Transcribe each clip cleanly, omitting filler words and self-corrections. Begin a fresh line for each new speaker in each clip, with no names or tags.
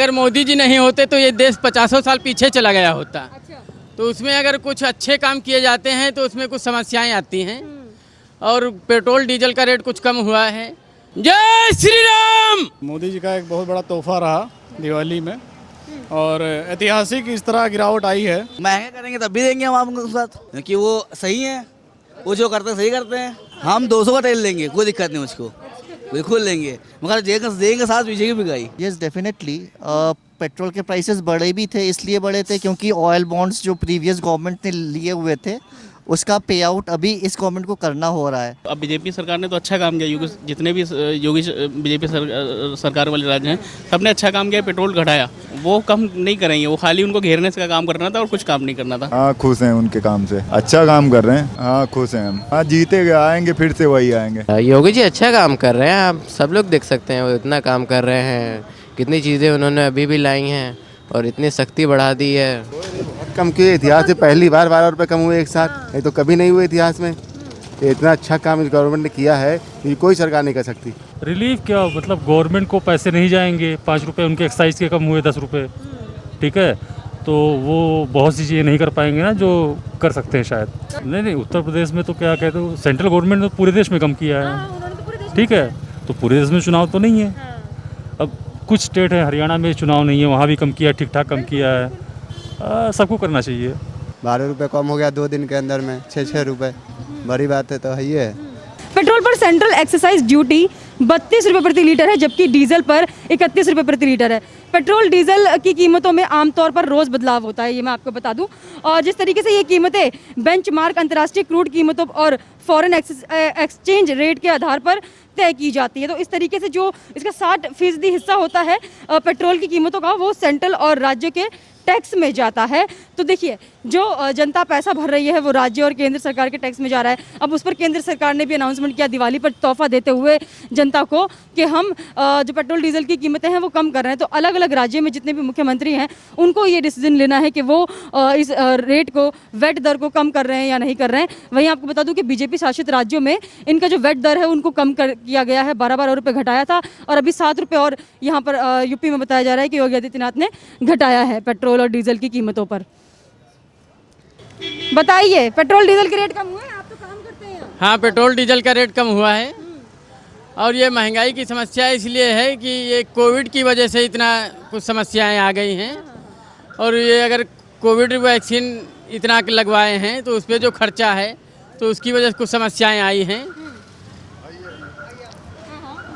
अगर मोदी जी नहीं होते तो ये देश 50 साल पीछे चला गया होता।
अच्छा।
तो उसमें अगर कुछ अच्छे काम किए जाते हैं तो उसमें कुछ समस्याएं आती हैं। और पेट्रोल डीजल का रेट कुछ कम हुआ है। जय श्री राम।
मोदी जी का एक बहुत बड़ा तोहफा रहा दिवाली में, और ऐतिहासिक इस तरह गिरावट आई है।
महंगे करेंगे तब भी देंगे हम उनके साथ, क्योंकि वो सही है, वो जो करते हैं सही करते हैं। हम 200 का तेल लेंगे, कोई दिक्कत नहीं मुझको, बिल्कुल लेंगे, मगर देंगे साथ पीछे भी गई।
यस डेफिनेटली पेट्रोल के प्राइसेस बढ़े भी थे, इसलिए बढ़े थे क्योंकि ऑयल बॉन्ड्स जो प्रीवियस गवर्नमेंट ने लिए हुए थे उसका पे आउट अभी इस गवर्नमेंट को करना हो रहा है।
अब बीजेपी सरकार ने तो अच्छा काम किया, योगी जितने भी योगी बीजेपी सरकार वाले राज्य हैं सबने अच्छा काम किया। पेट्रोल घटाया, वो कम नहीं करेंगे, वो खाली उनको घेरने का काम करना था और कुछ काम नहीं करना था।
हाँ खुश हैं उनके काम से, अच्छा काम कर रहे हैं। हाँ खुश हैं हम। हाँ जीते आएंगे, फिर से वही आएंगे।
योगी जी अच्छा काम कर रहे हैं, आप सब लोग देख सकते हैं वो इतना काम कर रहे हैं, कितनी चीज़ें उन्होंने अभी भी लाई हैं और इतनी सख्ती बढ़ा दी है।
बहुत कम किए, इतिहास से पहली बार 12 रुपये कम हुए एक साथ, नहीं तो कभी नहीं हुए इतिहास में। ये इतना अच्छा काम इस गवर्नमेंट ने किया है कि कोई सरकार नहीं कर सकती।
रिलीफ क्या मतलब, गवर्नमेंट को पैसे नहीं जाएंगे, 5 रुपये उनके एक्साइज के कम हुए 10 रुपये, ठीक है, तो वो बहुत सी चीज़ें नहीं कर पाएंगे ना जो कर सकते हैं शायद। नहीं, उत्तर प्रदेश में तो क्या कहते हो, सेंट्रल गवर्नमेंट ने पूरे देश में कम किया है, ठीक है, तो पूरे देश में चुनाव तो नहीं है। अब कुछ स्टेट है, हरियाणा में चुनाव नहीं है, वहाँ भी कम किया, ठीक ठाक कम किया है। सबको करना चाहिए।
12 रुपये कम हो गया 2 दिन के अंदर में, 6 रुपये, बड़ी बात है तो है ही है।
पेट्रोल पर सेंट्रल एक्साइज ड्यूटी 32 रुपये प्रति लीटर है, जबकि डीजल पर 31 रुपये प्रति लीटर है। पेट्रोल डीजल की कीमतों में आमतौर पर रोज़ बदलाव होता है, ये मैं आपको बता दूं। और जिस तरीके से ये कीमतें बेंचमार्क अंतर्राष्ट्रीय क्रूड कीमतों और फॉरेन एक्सचेंज रेट के आधार पर तय की जाती है, तो इस तरीके से जो इसका 60% हिस्सा होता है पेट्रोल की कीमतों का, वो सेंट्रल और राज्य के टैक्स में जाता है। तो देखिए, जो जनता पैसा भर रही है वो राज्य और केंद्र सरकार के टैक्स में जा रहा है। अब उस पर केंद्र सरकार ने भी अनाउंसमेंट किया दिवाली पर तोहफा देते हुए जनता को कि हम जो पेट्रोल डीजल की कीमतें हैं वो कम कर रहे हैं। तो अलग अलग राज्यों में जितने भी मुख्यमंत्री हैं उनको ये डिसीजन लेना है कि वो इस रेट को, वेट दर को कम कर रहे हैं या नहीं कर रहे हैं। वहीं आपको बता दूं कि बीजेपी शासित राज्यों में इनका जो वेट दर है उनको कम किया गया है, 12 रुपये घटाया था और अभी 7 रुपये और यहाँ पर यूपी में बताया जा रहा है कि योगी आदित्यनाथ ने घटाया है पेट्रोल और डीजल की कीमतों पर। बताइए, पेट्रोल डीजल के रेट कम हुए? आप तो काम करते हैं।
हाँ, पेट्रोल डीजल का रेट कम हुआ है। और ये महंगाई की समस्या इसलिए है कि ये कोविड की वजह से इतना कुछ समस्याएं आ गई हैं। और ये अगर कोविड वैक्सीन इतना लगवाए हैं तो उस पर जो खर्चा है तो उसकी वजह से कुछ समस्याएं आई हैं।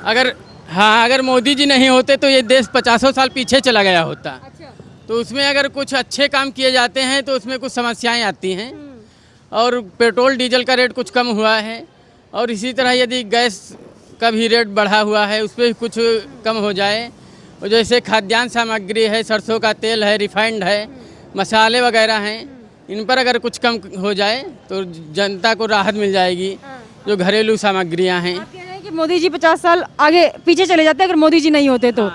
अगर मोदी जी नहीं होते तो ये देश 50 साल पीछे चला गया होता। तो उसमें अगर कुछ अच्छे काम किए जाते हैं तो उसमें कुछ समस्याएं आती हैं। और पेट्रोल डीजल का रेट कुछ कम हुआ है। और इसी तरह यदि गैस का भी रेट बढ़ा हुआ है उस पर भी कुछ कम हो जाए, और जैसे खाद्यान्न सामग्री है, सरसों का तेल है, रिफाइंड है, मसाले वगैरह हैं, इन पर अगर कुछ कम हो जाए तो जनता को राहत मिल जाएगी। जो घरेलू सामग्रियाँ हैं।
आप कह रहे हैं कि मोदी जी 50 साल आगे पीछे चले जाते अगर मोदी जी नहीं होते तो।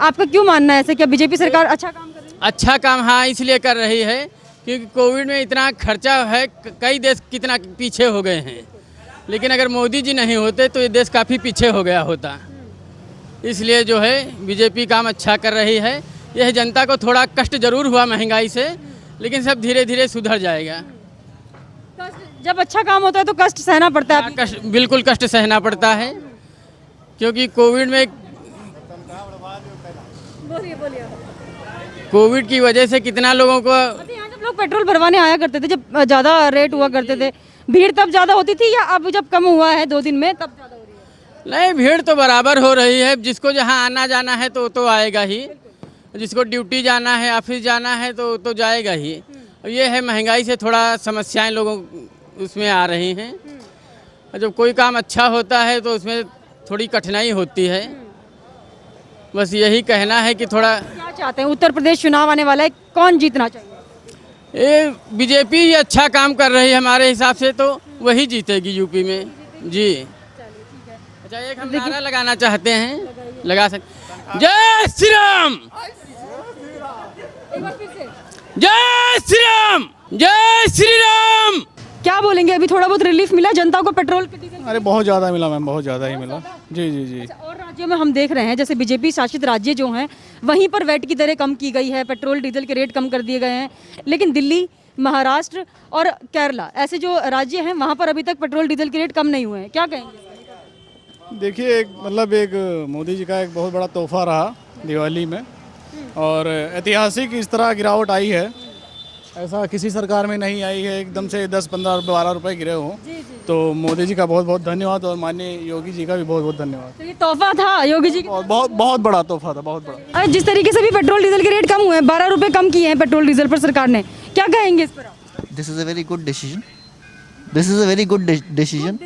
आपका क्यों मानना है ऐसे? क्या बीजेपी सरकार अच्छा काम कर रही है?
अच्छा काम हाँ इसलिए कर रही है क्योंकि कोविड में इतना खर्चा है, कई देश कितना पीछे हो गए हैं। लेकिन अगर मोदी जी नहीं होते तो ये देश काफ़ी पीछे हो गया होता। इसलिए जो है बीजेपी काम अच्छा कर रही है। यह जनता को थोड़ा कष्ट जरूर हुआ महंगाई से, लेकिन सब धीरे धीरे सुधर जाएगा।
जब अच्छा काम होता है तो कष्ट सहना पड़ता है।
कष्ट, बिल्कुल कष्ट सहना पड़ता है, क्योंकि कोविड में कोविड की वजह से कितना लोगों को
यहाँ जब लोग पेट्रोल भरवाने आया करते थे, जब ज़्यादा रेट हुआ करते थे, भीड़ तब ज़्यादा होती थी या अब जब कम हुआ है 2 दिन में तब ज़्यादा हो रही है?
नहीं, भीड़ तो बराबर हो रही है। जिसको जहाँ आना जाना है तो आएगा ही, जिसको ड्यूटी जाना है, ऑफिस जाना है तो जाएगा ही। ये है महंगाई से थोड़ा समस्याएं लोगों उसमें आ रही हैं। जब कोई काम अच्छा होता है तो उसमें थोड़ी कठिनाई होती है। बस यही कहना है कि थोड़ा
क्या चाहते हैं? उत्तर प्रदेश चुनाव आने वाला है, कौन जीतना चाहिए?
ये बीजेपी ही अच्छा काम कर रही है हमारे हिसाब से, तो वही जीतेगी यूपी में जी। अच्छा, एक हम नारा लगाना चाहते हैं, लगा सकते। जय श्री राम, जय श्री राम, जय श्री राम।
क्या बोलेंगे, अभी थोड़ा बहुत रिलीफ मिला जनता को पेट्रोल के डीजल?
अरे बहुत ज़्यादा मिला मैम, बहुत ज़्यादा ही मिला। जी जी जी।
और राज्यों में हम देख रहे हैं जैसे बीजेपी शासित राज्य जो हैं वहीं पर वैट की दरें कम की गई है, पेट्रोल डीजल के रेट कम कर दिए गए हैं, लेकिन दिल्ली, महाराष्ट्र और केरला ऐसे जो राज्य हैं वहाँ पर अभी तक पेट्रोल डीजल के रेट कम नहीं हुए हैं, क्या कहेंगे?
देखिए एक मोदी जी का एक बहुत बड़ा तोहफा रहा दिवाली में, और ऐतिहासिक इस तरह गिरावट आई है, ऐसा किसी सरकार में नहीं आई है, एकदम से 10, 15, 12 रुपए गिरे हों। तो मोदी जी का बहुत बहुत धन्यवाद, और माननीय योगी जी का भी बहुत बहुत धन्यवाद।
तो ये तोहफा था योगी जी
बहुत बहुत बहुत बड़ा तोहफा था, बहुत बड़ा।
का। जिस तरीके से भी पेट्रोल डीजल के रेट कम हुए हैं, 12 रुपए कम किए हैं पेट्रोल डीजल पर सरकार ने, क्या कहेंगे इस पर आप?
This is a very good decision, this is a very good decision.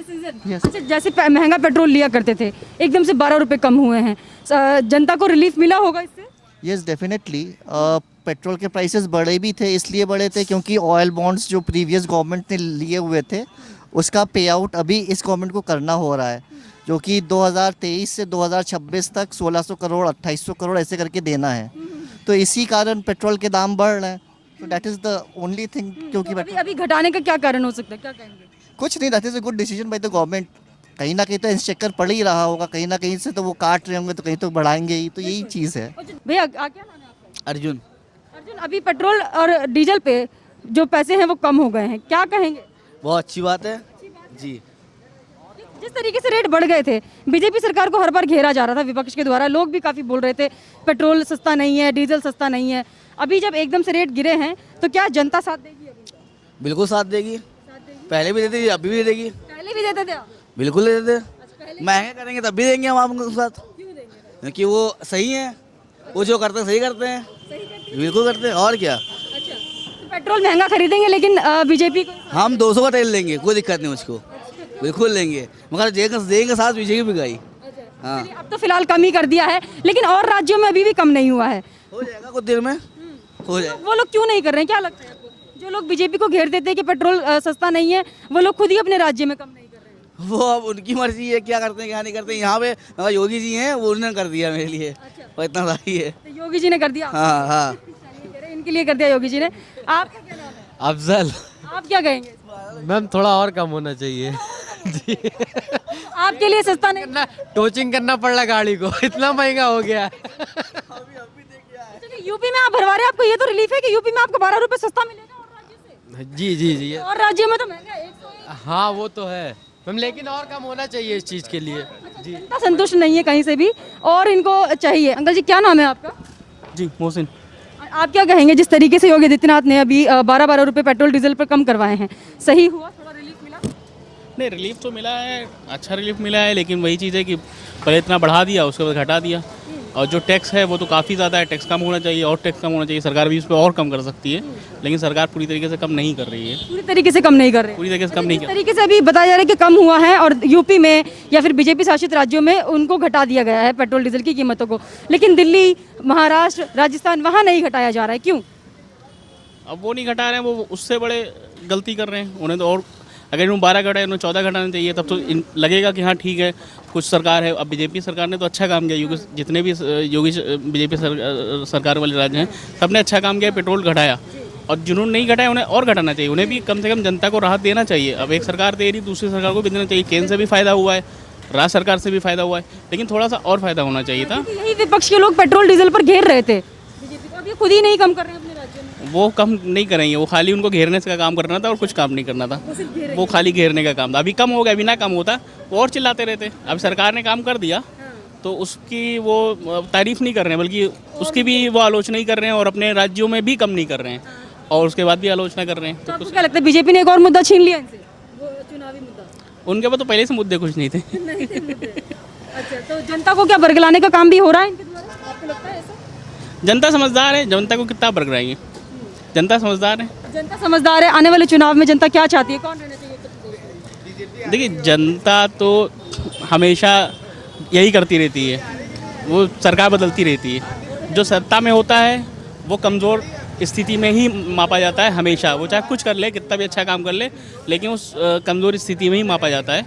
अच्छा, जैसे महंगा पेट्रोल लिया करते थे, एकदम से 12 रुपए कम हुए हैं, जनता को रिलीफ मिला होगा इससे?
Yes definitely. पेट्रोल के प्राइसेस बढ़े भी थे, इसलिए बढ़े थे क्योंकि ऑयल बॉन्ड्स जो प्रीवियस गवर्नमेंट ने लिए हुए थे उसका पे आउट अभी इस गवर्नमेंट को करना हो रहा है, जो कि 2023 से 2026 तक 1600 करोड़ 2800 करोड़ ऐसे करके देना है। तो इसी कारण पेट्रोल के दाम बढ़ रहे हैं। तो that is the only thing. क्योंकि
अभी घटाने का क्या कारण हो सकता है, क्या कहेंगे?
कुछ नहीं, that is a good decision by the government. कहीं ना कहीं तो इंस्ट्रक्टर पड़ ही रहा होगा, कहीं ना कहीं से तो वो काट रहे होंगे, तो कहीं तो बढ़ाएंगे ही, तो यही चीज़ है।
भैया क्या नाम है आपका?
अर्जुन।
अर्जुन, अभी पेट्रोल और डीजल पे जो पैसे हैं वो कम हो गए हैं, क्या कहेंगे?
बहुत अच्छी बात है जी।
जिस तरीके से रेट बढ़ गए थे, बीजेपी सरकार को हर बार घेरा जा रहा था विपक्ष के द्वारा, लोग भी काफ़ी बोल रहे थे पेट्रोल सस्ता नहीं है, डीजल सस्ता नहीं है। अभी जब एकदम से रेट गिरे हैं तो क्या जनता साथ देगी? अभी
बिल्कुल साथ देगी, पहले भी देती थी, अभी भी देगी,
पहले भी देते थे आप?
बिल्कुल देते थे। महंगे करेंगे तब भी देंगे हम आपके साथ, क्योंकि वो सही है, वो जो करते हैं सही करते हैं, बिल्कुल करते हैं। और क्या,
अच्छा, तो पेट्रोल महंगा खरीदेंगे लेकिन बीजेपी को
हम 200 का तेल लेंगे, कोई दिक्कत नहीं मुझको, बिल्कुल लेंगे, मगर देंगे साथ बीजेपी भी गई। हाँ,
अब तो फिलहाल कम ही कर दिया है, लेकिन और राज्यों में अभी भी कम नहीं हुआ है।
हो जाएगा कुछ देर में, हो जाएगा।
वो लोग क्यों नहीं कर रहे हैं, क्या लगता है आपको? जो लोग बीजेपी को घेर देते हैं कि पेट्रोल सस्ता नहीं है, वो लोग खुद ही अपने राज्य में कम नहीं कर रहे हैं।
वो अब उनकी मर्जी है, क्या करते हैं क्या नहीं करते। यहाँ पे योगी जी हैं, वो उन्होंने कर दिया मेरे लिए, और इतना सारी है।
तो योगी जी ने कर दिया?
हाँ हाँ,
इनके लिए कर दिया योगी जी ने। आपका क्या नाम है?
अफजल।
आप क्या कहेंगे?
मैम थोड़ा और कम होना चाहिए जी।
आपके लिए सस्ता नहीं?
टोचिंग करना पड़ रहा गाड़ी को, इतना महंगा हो गया है।
यूपी में आप भरवा रहे हैं, आपको ये तो रिलीफ है कि यूपी में आपको 12 रुपए सस्ता मिलेगा और राज्य से?
जी जी जी।
और राज्य में तो महंगा है, 101।
हाँ वो तो है मैम, लेकिन और कम होना चाहिए इस चीज़ के लिए जी।
जनता संतुष्ट नहीं है कहीं से भी, और इनको चाहिए। अंकल जी क्या नाम है आपका?
जी मोहसिन।
आप क्या कहेंगे, जिस तरीके से योगी आदित्यनाथ ने अभी 12-12 रुपए पेट्रोल डीजल पर कम करवाए हैं, सही हुआ? थोड़ा रिलीफ मिला?
नहीं, रिलीफ तो मिला है, अच्छा रिलीफ मिला है, लेकिन वही चीज़ है कि पहले इतना बढ़ा दिया, उसके बाद घटा दिया, और जो टैक्स है वो तो काफ़ी ज़्यादा है, टैक्स कम होना चाहिए, और टैक्स कम होना चाहिए। सरकार भी उस पर और कम कर सकती है, लेकिन सरकार पूरी तरीके से कम नहीं कर रही है।
पूरी तरीके से कम नहीं कर रहे?
पूरी तरीके से कम नहीं कर
तरीके से अभी बताया जा रहा है कि कम हुआ है, और यूपी में या फिर बीजेपी शासित राज्यों में उनको घटा दिया गया है पेट्रोल डीजल की कीमतों को, लेकिन दिल्ली, महाराष्ट्र, राजस्थान वहाँ नहीं घटाया जा रहा है, क्यों?
अब वो नहीं घटा रहे हैं, वो उससे बड़े गलती कर रहे हैं। उन्हें तो और अगर इन्होंने 12 घटाए, उन्हें 14 घटाना चाहिए, तब तो लगेगा कि हाँ ठीक है कुछ सरकार है। अब बीजेपी सरकार ने तो अच्छा काम किया, योगी जितने भी बीजेपी सरकार वाले राज्य हैं सबने अच्छा काम किया, पेट्रोल घटाया, और जिन्होंने नहीं घटाया उन्हें और घटाना चाहिए, उन्हें भी कम से कम जनता को राहत देना चाहिए। अब एक सरकार दे रही, दूसरी सरकार को भी देना चाहिए। केंद्र से भी फायदा हुआ है, राज्य सरकार से भी फायदा हुआ है, लेकिन थोड़ा सा और फायदा होना चाहिए था।
यही विपक्ष के लोग पेट्रोल डीजल पर घेर रहे थे बीजेपी को, अब ये खुद ही नहीं कम कर रहे हैं अपने राज्य में।
वो कम नहीं करेंगे, वो खाली उनको घेरने का काम करना था और कुछ काम नहीं करना था, वो खाली घेरने का काम था। अभी कम हो गया, अभी ना कम होता वो और चिल्लाते रहते। अब सरकार ने काम कर दिया तो उसकी वो तारीफ नहीं कर रहे हैं, बल्कि उसकी भी वो आलोचना ही कर रहे हैं, और अपने राज्यों में भी कम नहीं कर रहे हैं, और उसके बाद भी आलोचना कर रहे हैं।
तो आपको क्या लगता है बीजेपी ने एक और मुद्दा छीन लिया इनसे, वो चुनावी मुद्दा?
उनके पास तो पहले से मुद्दे कुछ नहीं थे।
अच्छा, तो जनता को क्या बरगलाने का काम भी हो रहा है इनके द्वारा, आपको लगता है ऐसा?
जनता समझदार है, जनता को कितना बरगलाएंगे, जनता समझदार है।
जनता समझदार है। आने वाले चुनाव में जनता क्या चाहती है, कौन रहना चाहिए उत्तर प्रदेश में?
देखिए, जनता तो हमेशा यही करती रहती है, वो सरकार बदलती रहती है। जो सत्ता में होता है वो कमज़ोर स्थिति में ही मापा जाता है हमेशा, वो चाहे कुछ कर ले, कितना भी अच्छा काम कर ले, लेकिन उस कमज़ोर स्थिति में ही मापा जाता है।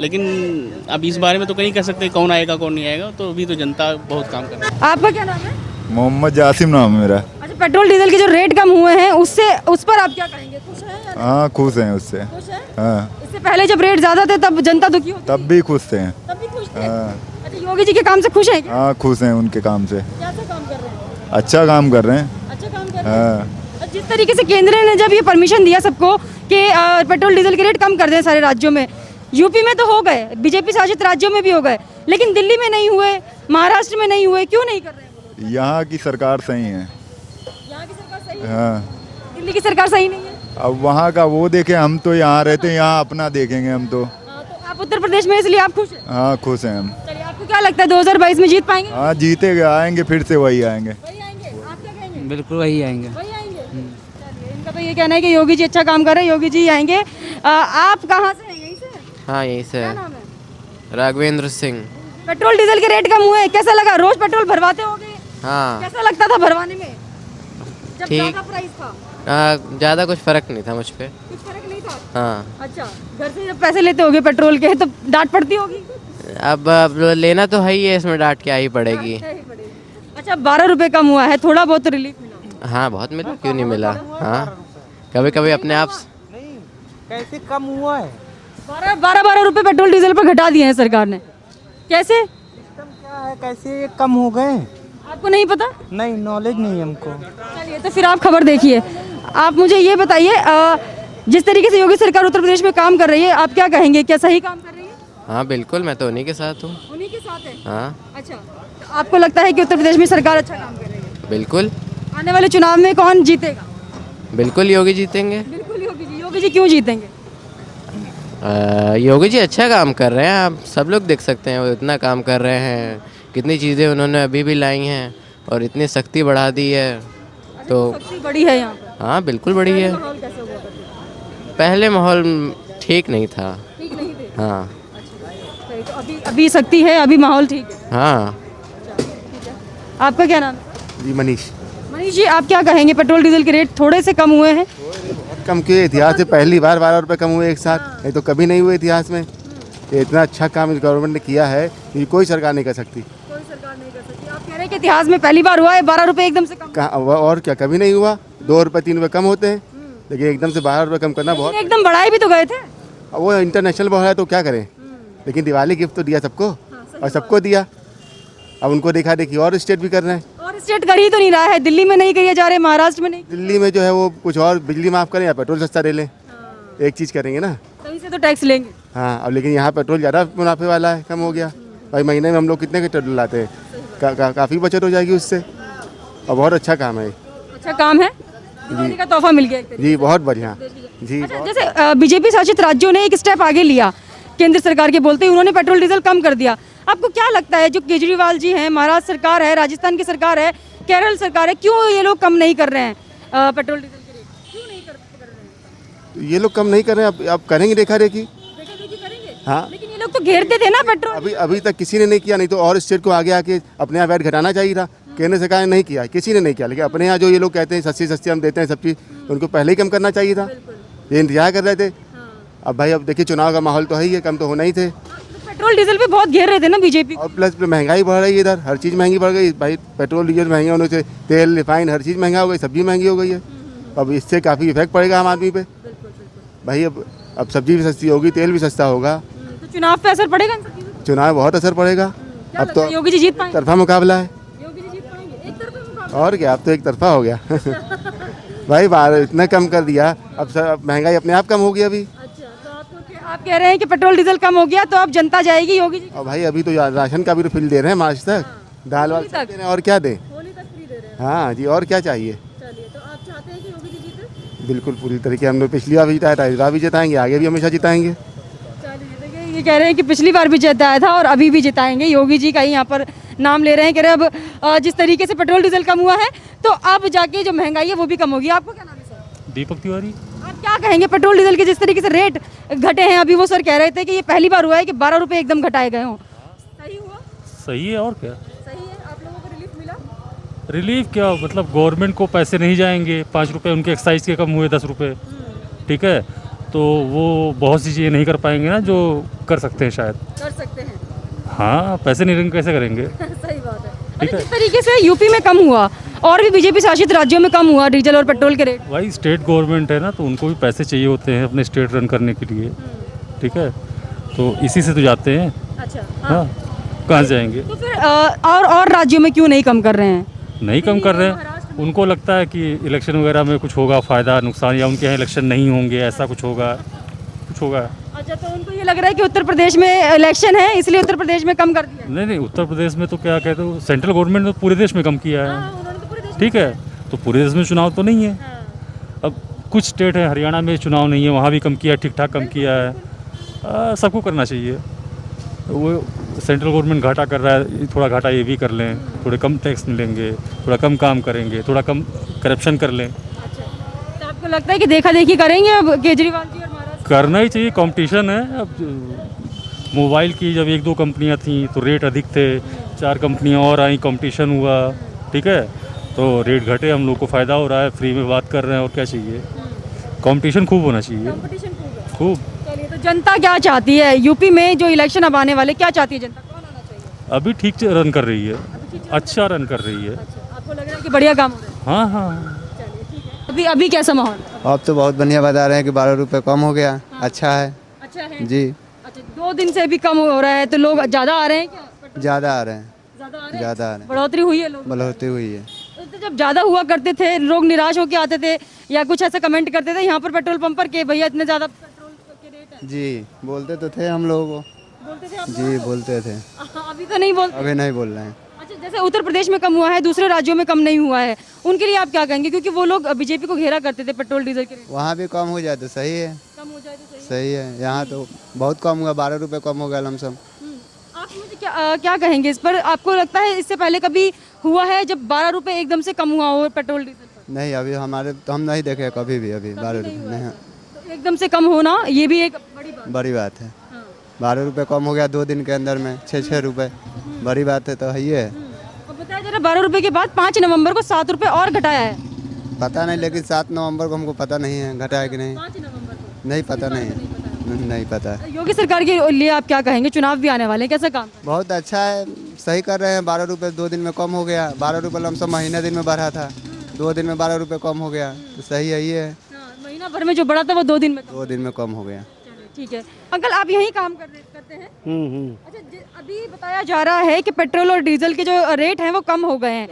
लेकिन अब इस बारे में तो कहीं कह सकते कौन आएगा कौन नहीं आएगा, तो अभी तो जनता बहुत काम कर रही है।
आपका क्या नाम है?
मोहम्मद जासिम नाम है मेरा।
अच्छा, पेट्रोल डीजल के जो रेट कम हुए हैं उससे उस पर आप क्या कहेंगे, खुश हैं या
हाँ खुश हैं उससे।
खुश हैं?
हाँ
इससे पहले जब रेट ज्यादा थे तब जनता दुखी होती
तब भी खुश थे।
तब भी खुश थे।
हाँ
अच्छा, योगी जी के काम से खुश हैं क्या?
हाँ खुश हैं उनके काम से।
कैसे काम कर रहे हैं?
अच्छा काम कर रहे हैं।
अच्छा काम कर रहे हैं।
हाँ
और जिस तरीके से केंद्र ने जब ये परमिशन दिया सबको कि पेट्रोल डीजल के रेट कम कर दें सारे राज्यों में, यूपी में तो हो गए, बीजेपी शासित राज्यों में भी हो गए, लेकिन दिल्ली में नहीं हुए, महाराष्ट्र में नहीं हुए, क्यों नहीं कर रहे हैं वो लोग?
यहाँ की सरकार सही है।
यहाँ की सरकार सही है,
हाँ
दिल्ली की सरकार सही नहीं है।
अब वहाँ का वो देखें, हम तो यहाँ रहते हैं, यहाँ अपना देखेंगे हम तो।
तो आप उत्तर प्रदेश में इसलिए आप खुश हैं?
हाँ खुश हैं हम।
चलिए, आपको क्या लगता है 2022 में जीत पाएंगे?
हाँ जीतेंगे, आएंगे फिर से वही आएंगे।
वही आएंगे। आप क्या कहेंगे?
बिल्कुल वही आएंगे।
वही आएंगे। चलिए, इनका तो ये कहना है कि योगी जी अच्छा काम कर रहे हैं, योगी जी आएंगे। आप कहाँ से हैं? यहीं से?
हाँ यहीं से
क्या
है।
नाम है?
राघवेंद्र सिंह।
पेट्रोल डीजल के रेट कम हुए, कैसा लगा? रोज पेट्रोल भरवाते होगे,
हाँ
कैसा लगता था भरवाने में जब
ठीक।
ज्यादा प्राइस था?
ज़्यादा कुछ फ़र्क नहीं था मुझ पर।
कुछ फर्क नहीं था।
हाँ
अच्छा, घर से जब पैसे लेते होगे पेट्रोल के तो डांट पड़ती होगी?
अब लेना तो है ही है, इसमें डांट क्या ही पड़ेगी।
अच्छा, 12 रुपए कम हुआ है, थोड़ा बहुत तो रिलीफ मिला।
हाँ बहुत मिला, क्यों नहीं मिला। हाँ कभी कभी अपने आप
कैसे कम हुआ है?
12 रुपए पेट्रोल डीजल पर घटा दिए हैं सरकार ने, कैसे?
क्या है, कैसे ये कम हो गए?
आपको नहीं पता?
नहीं, नॉलेज नहीं हमको।
चलिए, तो फिर आप खबर देखिए। आप मुझे ये बताइए, जिस तरीके से योगी सरकार उत्तर प्रदेश में काम कर रही है, आप क्या कहेंगे, क्या सही काम कर रही है?
हाँ बिल्कुल, मैं तो उन्हीं के साथ हूँ।
उन्हीं के साथ है।
हाँ
अच्छा, तो आपको लगता है कि उत्तर प्रदेश में सरकार अच्छा काम कर रही है?
बिल्कुल।
आने वाले चुनाव में कौन जीतेगा?
बिल्कुल योगी जीतेंगे।
बिल्कुल योगी जी। योगी जी क्यों जीतेंगे?
योगी जी अच्छा काम कर रहे हैं, आप सब लोग देख सकते हैं, वो इतना काम कर रहे हैं, कितनी चीज़ें उन्होंने अभी भी लाई हैं और इतनी सख्ती बढ़ा दी है। तो
सबसे बड़ी है यहाँ पर।
हाँ बिल्कुल बड़ी है।
माहौल कैसे हुआ करते?
पहले माहौल ठीक नहीं था।
ठीक नहीं थे।
हाँ
सही, तो अभी सख्ती है, अभी माहौल ठीक है।
हाँ।
आपका क्या नाम है?
जी मनीष।
मनीष जी, आप क्या कहेंगे, पेट्रोल डीजल के रेट थोड़े से कम हुए हैं?
कम किए, इतिहास से पहली बार 12 रुपये कम हुए एक साथ, नहीं तो कभी नहीं हुए इतिहास में। ये इतना अच्छा काम इस गवर्नमेंट ने किया है कि कोई सरकार नहीं कर सकती।
कोई सरकार नहीं कर सकती। आप कह रहे हैं कि इतिहास में पहली बार हुआ है 12 रुपए एकदम से कम?
कहाँ और क्या, कभी नहीं हुआ। 2 रुपये 3 रुपये कम होते हैं, लेकिन एकदम से 12 रुपये कम करना बहुत।
लेकिन एकदम बढ़ाए भी तो गए थे।
अब वो इंटरनेशनल बढ़ा है तो क्या करें, लेकिन दिवाली गिफ्ट तो दिया सबको, और सबको दिया। अब उनको देखा देखी और स्टेट भी कर रहे हैं।
और स्टेट कर ही तो नहीं रहा है, दिल्ली में नहीं किए जा रहे, महाराष्ट्र में नहीं।
दिल्ली में जो है वो कुछ और, बिजली माफ़ करें या पेट्रोल सस्ता ले लें, एक चीज़ करेंगे ना।
कहीं से तो टैक्स लेंगे।
हाँ, अब लेकिन यहाँ पेट्रोल ज़्यादा मुनाफे वाला है, कम हो गया भाई। महीने में हम लोग कितने के पेट्रोल लाते हैं, काफ़ी बचत हो जाएगी उससे, और बहुत अच्छा काम है।
अच्छा काम है, दिवाली का तोहफा मिल गया एक तरीके
जी बहुत बढ़िया जी।
अच्छा, जैसे बीजेपी शासित राज्यों ने एक स्टेप आगे लिया केंद्र सरकार के बोलते ही, उन्होंने पेट्रोल डीजल कम कर दिया। आपको क्या लगता है, जो केजरीवाल जी हैं, महाराष्ट्र सरकार है, राजस्थान की सरकार है, केरल सरकार है, क्यों ये लोग कम नहीं कर रहे हैं पेट्रोल डीजल के रेट? क्यों नहीं कर रहे हैं?
ये लोग कम नहीं कर रहे हैं, अब करेंगे देखा देखी।
करेंगे।
हाँ,
लेकिन ये लोग तो घेरते थे ना पेट्रोल।
अभी तक किसी ने नहीं किया, नहीं तो और स्टेट को आगे आके अपने यहाँ वैट घटाना चाहिए था। केंद्र सरकार ने नहीं किया, किसी ने नहीं किया, लेकिन अपने यहाँ जो ये लोग कहते हैं सस्ती सस्ती हम देते हैं सब चीज़, उनको पहले ही कम करना चाहिए था। ये इंतजार कर रहे थे। अब भाई अब देखिए, चुनाव का माहौल तो है ही है, कम तो होना ही थे।
पेट्रोल डीजल पे बहुत घेर रहे थे ना बीजेपी।
और प्लस महंगाई बढ़ रही है इधर, हर चीज़ महंगी बढ़ गई भाई। पेट्रोल डीजल महंगे होने से तेल रिफाइन हर चीज़ महंगा हो गई, सब्जी महंगी हो गई है। अब इससे काफ़ी इफेक्ट पड़ेगा आम आदमी पे भाई। अब सब्जी भी सस्ती होगी, तेल भी सस्ता होगा,
तो चुनाव पे असर पड़ेगा इन सब चीजों का?
चुनाव बहुत असर पड़ेगा।
क्या
अब
लगता
तो
है, योगी जी जीत पाएंगे?
तरफा मुकाबला है।
योगी जी जीत पाएंगे? एक तरफा मुकाबला।
और क्या, अब तो एक तरफा हो गया भाई। इतना कम कर दिया, अब महंगाई अपने आप कम होगी अभी।
अच्छा, तो आप कह रहे हैं कि पेट्रोल डीजल कम हो गया तो अब जनता जाएगी योगी जी?
और भाई अभी तो राशन का भी तो फ्री दे रहे हैं मार्च तक, दाल वाल सब दे रहे हैं, और क्या दें।
होली तक फ्री दे रहे हैं।
हाँ जी, और क्या चाहिए।
चलिए, तो आप चाहते हैं कि योगी जी जीते?
बिल्कुल पूरी तरीके, हमने पिछली बार भी जिताया था, इस बार भी जिताएंगे, आगे भी हमेशा जिताएंगे।
चलिए, देखिए ये कह रहे हैं कि पिछली बार भी जिताया था और अभी भी जिताएंगे। योगी जी का ही यहाँ पर नाम ले रहे हैं, कह रहे हैं अब जिस तरीके से पेट्रोल डीजल कम हुआ है तो अब जाके जो महंगाई है वो भी कम होगी। आपको क्या नाम है सर?
दीपक तिवारी।
आप क्या कहेंगे, पेट्रोल डीजल के जिस तरीके से रेट घटे हैं, अभी वो सर कह रहे थे कि ये पहली बार हुआ है कि 12 रुपए एकदम घटाए गए हों, सही हुआ?
सही है, और क्या।
सही है। आप लोगों को रिलीफ मिला?
रिलीफ क्या, मतलब गवर्नमेंट को पैसे नहीं जाएंगे, 5 रुपये उनके एक्साइज के कम हुए 10 रुपये, ठीक है, तो वो बहुत सी चीज़ें नहीं कर पाएंगे ना जो कर सकते हैं शायद।
कर सकते हैं।
हाँ, पैसे नहीं रहेंगे कैसे करेंगे।
सही बात है।
ठीक है।
जिस तरीके से यूपी में कम हुआ और भी बीजेपी शासित राज्यों में कम हुआ डीजल और पेट्रोल के रेट।
भाई स्टेट गवर्नमेंट है ना, तो उनको भी पैसे चाहिए होते हैं अपने स्टेट रन करने के लिए, ठीक है, तो इसी से तो जाते हैं।
अच्छा
हाँ, कहाँ से जाएंगे?
तो फिर और राज्यों में क्यों नहीं कम कर रहे हैं?
नहीं कम कर रहे हैं, उनको लगता है कि इलेक्शन वगैरह में कुछ होगा फ़ायदा नुकसान, या उनके यहाँ इलेक्शन नहीं होंगे, ऐसा कुछ होगा।
अच्छा, तो उनको ये लग रहा है कि उत्तर प्रदेश में इलेक्शन है इसलिए उत्तर प्रदेश में कम कर दिया है।
नहीं, उत्तर प्रदेश में तो क्या कहते हो, सेंट्रल गवर्नमेंट ने पूरे देश में कम किया है।
उन्होंने तो पूरे देश में
ठीक है, तो पूरे देश में चुनाव तो नहीं है। अब कुछ स्टेट है, हरियाणा में चुनाव नहीं है, वहाँ भी कम किया, ठीक ठाक कम किया है। सबको करना चाहिए। वो सेंट्रल गवर्नमेंट घाटा कर रहा है, थोड़ा घाटा ये भी कर लें, थोड़े कम टैक्स मिलेंगे, थोड़ा कम काम करेंगे, थोड़ा कम करप्शन कर लें।
तो आपको लगता है कि देखा देखी करेंगे अब केजरीवाल जी और महाराष्ट्र?
करना ही चाहिए, कंपटीशन है। अब मोबाइल की जब 1-2 कंपनियां थी तो रेट अधिक थे, 4 कंपनियां और आई, कंपटीशन हुआ, ठीक है, तो रेट घटे, हम लोग को फ़ायदा हो रहा है, फ्री में बात कर रहे हैं, और क्या चाहिए। कंपटीशन खूब होना चाहिए, खूब।
चलिए, तो जनता क्या चाहती है यूपी में जो इलेक्शन अब आने वाले, क्या चाहती है जनता, कौन आना चाहिए?
अभी ठीक से रन कर रही है, अच्छा रन कर रही है।
आपको लग रहा है कि बढ़िया काम हो रहा है?
हाँ।
अभी कैसा माहौल?
अब तो बहुत बढ़िया बता रहे हैं कि 12 रुपये कम हो गया। अच्छा है।
अच्छा है
जी।
अच्छा, 2 दिन से भी कम हो रहा है, तो लोग ज़्यादा आ रहे हैं क्या?
ज़्यादा आ रहे हैं,
ज़्यादा आ रहे हैं,
ज़्यादा आ रहे हैं,
बढ़ोतरी हुई है लोग?
बढ़ोतरी हुई है।
तो जब ज़्यादा हुआ करते थे लोग निराश होकर आते थे या कुछ ऐसा कमेंट करते थे यहाँ पर पेट्रोल पंप पर के भैया इतने ज़्यादा पेट्रोल के रेट है?
जी, बोलते तो थे हम लोगों को।
बोलते थे आप?
जी, बोलते थे।
अभी तो नहीं बोलते?
अभी नहीं बोल रहे हैं।
अच्छा, जैसे उत्तर प्रदेश में कम हुआ है, दूसरे राज्यों में कम नहीं हुआ है, उनके लिए आप क्या कहेंगे? क्योंकि वो लोग बीजेपी को घेरा करते थे पेट्रोल डीजल के रेट।
वहाँ भी कम हो जाए तो सही है।
कम हो जाए तो
सही है। यहाँ तो बहुत कम हुआ, 12 रुपये कम हो गया लमसम।
आप मुझे क्या कहेंगे इस पर? आपको लगता है इससे पहले कभी हुआ है जब 12 रुपये एकदम से कम हुआ हो पेट्रोल डीजल पर?
नहीं, अभी हमारे तो हम नहीं देखे कभी भी, अभी 12 रुपये नहीं।
तो एकदम से कम होना ये भी एक
बड़ी बात है। 12 रुपये कम हो गया 2 दिन के अंदर में, 6 रुपये, बड़ी बात है। तो है ये।
बताया जरा, 12 रुपये के बाद 5 नवंबर को 7 रुपये और घटाया है।
पता नहीं, लेकिन 7 नवंबर को हमको पता नहीं है घटा है कि नहीं।
5 नवंबर को
नहीं पता, नहीं पता।
योगी सरकार के लिए आप क्या कहेंगे? चुनाव भी आने वाले हैं, कैसा काम?
बहुत अच्छा है, सही कर रहे हैं। 12 रुपये 2 दिन में कम हो गया। 12 रुपये लमसम महीने दिन में बढ़ा था, 2 दिन में 12 रुपये कम हो गया, तो सही है ये।
महीना भर में जो बढ़ा था वो 2 दिन में
2 दिन में कम हो गया।
ठीक है। अंकल, आप यही काम करते हैं? अच्छा, अभी बताया जा रहा है कि पेट्रोल और डीजल के जो रेट हैं वो कम हो गए हैं,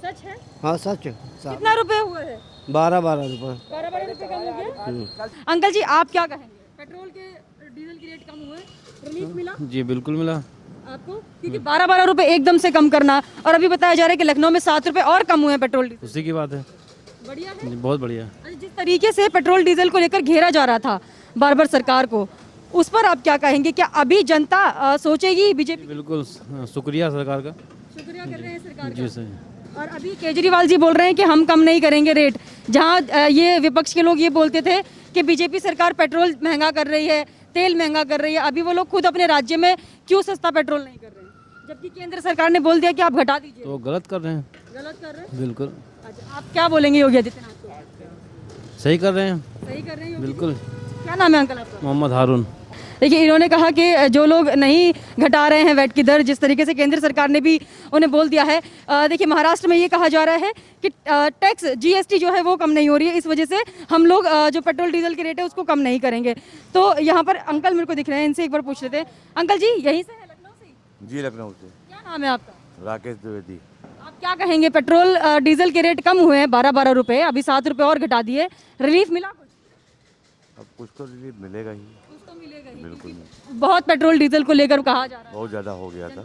सच है?
हाँ सच।
कितना रुपए हुए हैं?
12 रुपये।
12 रुपए कम हो गए। अंकल जी, आप क्या कहेंगे? पेट्रोल के डीजल के रेट कम हुए, रिलीफ मिला?
जी बिल्कुल मिला
आपको, क्योंकि 12 रुपए एकदम से कम करना, और अभी बताया जा रहा है कि लखनऊ में 7 रुपए और कम हुए हैं पेट्रोल डीजल।
उसी की बात है।
बढ़िया है,
बहुत बढ़िया।
जिस तरीके से पेट्रोल डीजल को लेकर घेरा जा रहा था बार बार सरकार को, उस पर आप क्या कहेंगे? क्या अभी जनता सोचेगी बीजेपी?
बिल्कुल, शुक्रिया सरकार का।
शुक्रिया कर रहे हैं सरकार
जी सही।
और अभी केजरीवाल जी बोल रहे हैं कि हम कम नहीं करेंगे रेट, जहां ये विपक्ष के लोग ये बोलते थे कि बीजेपी सरकार पेट्रोल महंगा कर रही है, तेल महंगा कर रही है, अभी वो लोग खुद अपने राज्य में क्यों सस्ता पेट्रोल नहीं कर रहे हैं, जबकि केंद्र सरकार ने बोल दिया कि आप घटा दीजिए।
तो गलत कर रहे हैं।
गलत कर रहे हैं?
बिल्कुल।
अच्छा, आप क्या बोलेंगे योगी आदित्यनाथ को?
सही कर रहे हैं।
सही कर रहे हैं
बिल्कुल।
क्या नाम है अंकल आपका?
मोहम्मद हारून।
देखिए, इन्होंने कहा कि जो लोग नहीं घटा रहे हैं वैट की दर, जिस तरीके से केंद्र सरकार ने भी उन्हें बोल दिया है। देखिए, महाराष्ट्र में ये कहा जा रहा है कि टैक्स जीएसटी जो है वो कम नहीं हो रही है, इस वजह से हम लोग जो पेट्रोल डीजल के रेट है उसको कम नहीं करेंगे। तो यहाँ पर अंकल मेरे को दिख रहे हैं, इनसे एक बार पूछ लेते हैं। अंकल जी, यहीं से है, लखनऊ से?
जी, लखनऊ से।
क्या नाम है आपका?
राकेश द्विवेदी।
आप क्या कहेंगे? पेट्रोल डीजल के रेट कम हुए हैं 12 रुपए, अभी 7 रुपए और घटा दिए, रिलीफ मिला कुछ?
अब कुछ तो रिलीफ मिलेगा ही। बिल्कुल।
बहुत पेट्रोल डीजल को लेकर कहा जा रहा है,
बहुत ज़्यादा हो गया था।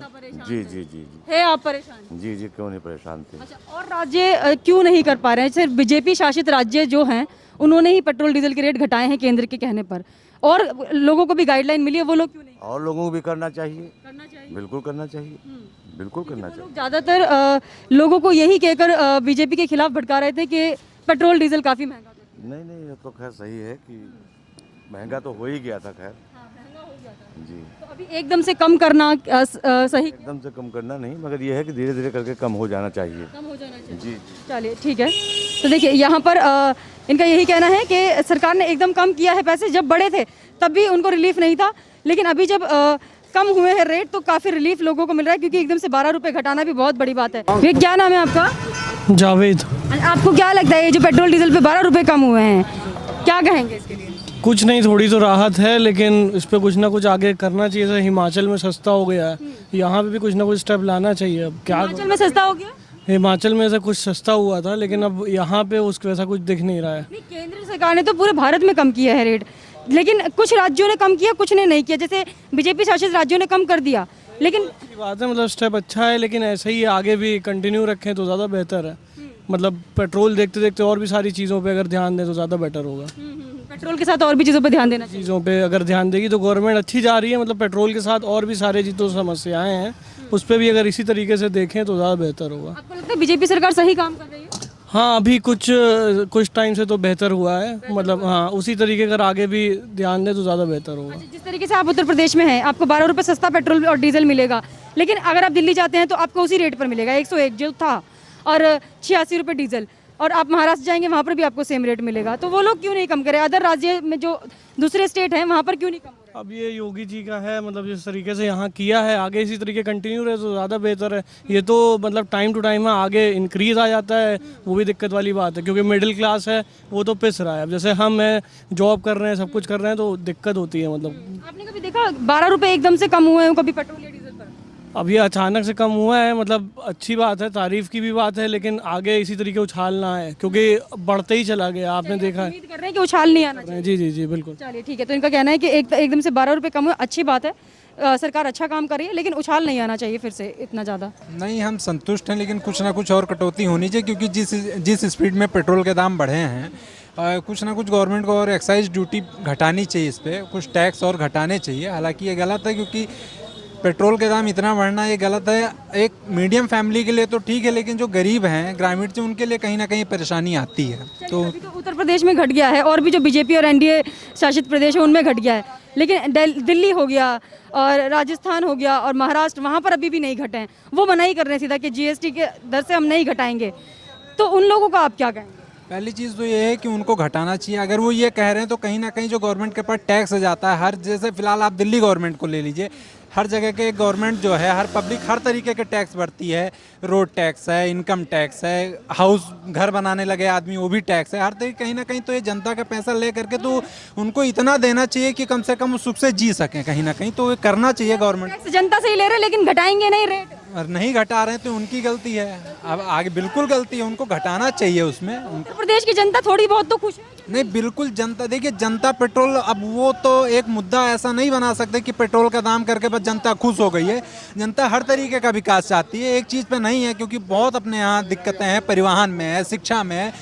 जी जी जी जी।
है आप परेशान?
जी जी, क्यों नहीं परेशान थे।
अच्छा, और राज्य क्यों नहीं कर पा रहे हैं? सिर्फ बीजेपी शासित राज्य जो हैं उन्होंने ही पेट्रोल डीजल के रेट घटाए हैं केंद्र के कहने पर, और लोगों को भी गाइडलाइन मिली है, वो लोग क्यों नहीं?
और लोगों को भी करना चाहिए। बिल्कुल करना चाहिए, बिल्कुल करना चाहिए।
ज़्यादातर लोगों को यही कहकर बीजेपी के खिलाफ भड़का रहे थे कि पेट्रोल डीजल काफ़ी महंगा था।
नहीं, ये तो खैर सही है कि महंगा तो हो ही गया था। खैर जी,
तो अभी एकदम से कम करना सही?
एकदम से कम करना नहीं, मगर ये है कि धीरे धीरे करके कम हो जाना चाहिए।
कम हो जाना चाहिए।
जी।
चलिए, ठीक है। तो देखिए, यहाँ पर इनका यही कहना है कि सरकार ने एकदम कम किया है पैसे, जब बड़े थे तब भी उनको रिलीफ नहीं था, लेकिन अभी जब कम हुए हैं रेट तो काफ़ी रिलीफ लोगों को मिल रहा है, क्योंकि एकदम से 12 रुपये घटाना भी बहुत बड़ी बात है। ये क्या नाम है आपका?
जावेद।
आपको क्या लगता है ये जो पेट्रोल डीजल पे 12 रुपए कम हुए हैं, क्या कहेंगे इसके लिए?
कुछ नहीं, थोड़ी तो राहत है, लेकिन इस पर कुछ ना कुछ आगे करना चाहिए। जैसे हिमाचल में सस्ता हो गया है, यहाँ पे भी कुछ ना कुछ स्टेप लाना चाहिए। अब क्या
हिमाचल में सस्ता हो गया?
हिमाचल में ऐसा कुछ सस्ता हुआ था, लेकिन अब यहाँ पे उसको वैसा कुछ दिख नहीं रहा है।
नहीं, केंद्र सरकार ने तो पूरे भारत में कम किया है रेट, लेकिन कुछ राज्यों ने कम किया, कुछ ने नहीं किया। जैसे बीजेपी शासित राज्यों ने कम कर दिया, लेकिन
अच्छी बात है, मतलब स्टेप अच्छा है, लेकिन ऐसे ही आगे भी कंटिन्यू रखें तो ज़्यादा बेहतर है। मतलब पेट्रोल देखते देखते और भी सारी चीज़ों पे अगर ध्यान दें तो ज़्यादा बेटर होगा।
पेट्रोल के साथ और भी चीज़ों पर ध्यान देना चाहिए।
चीज़ों पे अगर ध्यान देगी तो गवर्नमेंट अच्छी जा रही है। मतलब पेट्रोल के साथ और भी सारे जो समस्याएं हैं उस पर भी अगर इसी तरीके से देखें तो ज़्यादा बेहतर होगा।
आपको लगता है बीजेपी सरकार सही काम कर रही है?
हाँ, अभी कुछ टाइम से तो बेहतर हुआ है। मतलब हाँ, उसी तरीके अगर आगे भी ध्यान दें तो ज़्यादा बेहतर होगा।
जिस तरीके से आप उत्तर प्रदेश में हैं, आपको 12 रुपये सस्ता पेट्रोल और डीजल मिलेगा, लेकिन अगर आप दिल्ली जाते हैं तो आपको उसी रेट पर मिलेगा 101 जो था, और 86 रुपये डीजल। और आप महाराष्ट्र जाएंगे, वहाँ पर भी आपको सेम रेट मिलेगा। तो वो लोग क्यों नहीं कम करें? अदर राज्य में जो दूसरे स्टेट हैं वहाँ पर क्यों नहीं कम हो रहा है?
अब ये योगी जी का है, मतलब जिस तरीके से यहाँ किया है, आगे इसी तरीके कंटिन्यू रहे तो ज़्यादा बेहतर है। ये तो मतलब टाइम टू टाइम आगे इंक्रीज आ जाता है, वो भी दिक्कत वाली बात है, क्योंकि मिडिल क्लास है वो तो पिस रहा है। अब जैसे हम हैं, जॉब कर रहे हैं, सब कुछ कर रहे हैं, तो दिक्कत होती है। मतलब
आपने कभी देखा 12 रुपये एकदम से कम हुए हैं कभी पेट्रोल या डीजल पर?
अब ये अचानक से कम हुआ है, मतलब अच्छी बात है, तारीफ की भी बात है, लेकिन आगे इसी तरीके उछाल ना है, क्योंकि बढ़ते ही चला गया। आपने देखा है।
उम्मीद कर रहे हैं कि उछाल नहीं आना चाहिए।
जी जी जी बिल्कुल।
चलिए ठीक है, तो इनका कहना है कि एकदम से 12 रुपये कम हुए, अच्छी बात है, सरकार अच्छा काम कर रही है, लेकिन उछाल नहीं आना चाहिए फिर से इतना ज़्यादा।
नहीं, हम संतुष्ट हैं, लेकिन कुछ ना कुछ और कटौती होनी चाहिए, क्योंकि जिस स्पीड में पेट्रोल के दाम बढ़े हैं, कुछ ना कुछ गवर्नमेंट को और एक्साइज ड्यूटी घटानी चाहिए, इस पर कुछ टैक्स और घटाने चाहिए। हालांकि ये गलत है, क्योंकि पेट्रोल के दाम इतना बढ़ना ये गलत है। एक मीडियम फैमिली के लिए तो ठीक है, लेकिन जो गरीब हैं, ग्रामीण से, उनके लिए कहीं ना कहीं परेशानी आती है। तो
उत्तर प्रदेश में घट गया है, और भी जो बीजेपी और एनडीए शासित प्रदेश है उनमें घट गया है, लेकिन दिल्ली हो गया और राजस्थान हो गया और महाराष्ट्र, वहाँ पर अभी भी नहीं घटे हैं। वो मनाही कर रहे हैं सीधा कि जीएसटी के दर से हम नहीं घटाएंगे। तो उन लोगों का आप क्या कहेंगे?
पहली चीज़ तो ये है कि उनको घटाना चाहिए। अगर वो ये कह रहे हैं तो कहीं ना कहीं जो गवर्नमेंट के पास टैक्स जाता है, हर जैसे फिलहाल आप दिल्ली गवर्नमेंट को ले लीजिए, हर जगह के गवर्नमेंट जो है, हर पब्लिक हर तरीके के टैक्स भरती है। रोड टैक्स है, इनकम टैक्स है, हाउस घर बनाने लगे आदमी वो भी टैक्स है, हर तरीके कहीं ना कहीं। तो ये जनता का पैसा ले करके तो उनको इतना देना चाहिए कि कम से कम वो सुख से जी सकें कहीं ना कहीं। तो ये करना चाहिए गवर्नमेंट।
टैक्स जनता से ही ले रहे, लेकिन घटाएंगे नहीं रेट,
और नहीं घटा रहे हैं तो उनकी गलती है। अब आगे बिल्कुल गलती है, उनको घटाना चाहिए उसमें।
उत्तर प्रदेश की जनता थोड़ी बहुत तो खुश है।
नहीं, बिल्कुल जनता, देखिए जनता पेट्रोल, अब वो तो एक मुद्दा ऐसा नहीं बना सकते कि पेट्रोल का दाम करके बस जनता खुश हो गई है। जनता हर तरीके का विकास चाहती है, एक चीज़ पे नहीं है, क्योंकि बहुत अपने यहाँ दिक्कतें हैं, परिवहन में है, शिक्षा में है।